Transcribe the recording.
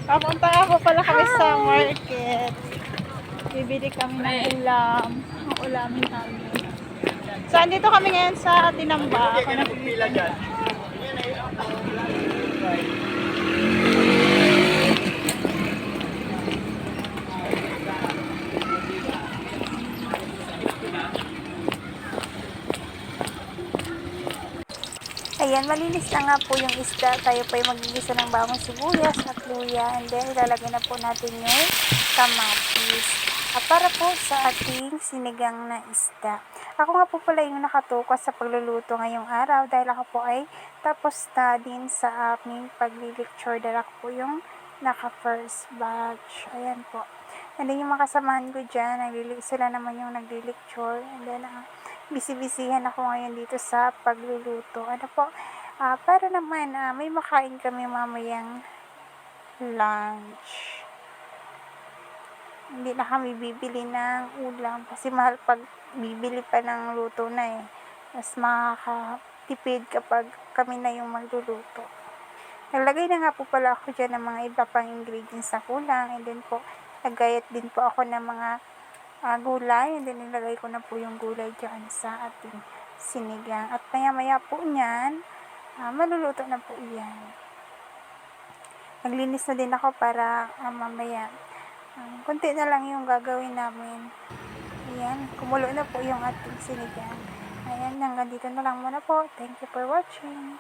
Papunta nga po pala kami sa market. Bibili kami ng ulam. Ang ulamin namin. So, andito kami ngayon sa Tinamba. Ako na pila dyan. Ayan, malinis na nga po yung isda. Tayo po ay magigisa ng bawang sibuyas at luya. And then, ilalagay na po natin yung kamatis. At para po sa ating sinigang na isda. Ako nga po pala yung nakatukas sa pagluluto ngayong araw dahil ako po ay tapos na din sa aming pagli-lecture dahil ako po yung naka-first batch. Ayan po. And then, yung mga kasamahan ko dyan, sila naman yung nagli-lecture. And then, busy-busyhan ako ngayon dito sa pagluluto. Ano po, para naman may makain kami mamayang lunch. Hindi na kami bibili ng ulam kasi mahal pag bibili pa ng luto na eh. Mas makakatipid kapag kami na yung magluluto. Naglagay na nga po pala ako dyan ng mga iba pang ingredients na kulang. And then po, nagayat din po ako ng mga gulay. And then nilagay ko na po yung gulay dyan sa ating sinigang. At maya-maya po niyan, maluluto na po yan. Naglinis na din ako para mamaya. Kunti na lang yung gagawin namin. Ayan, kumulo na po yung ating sinigang. Ayan, hanggang dito na lang muna po. Thank you for watching.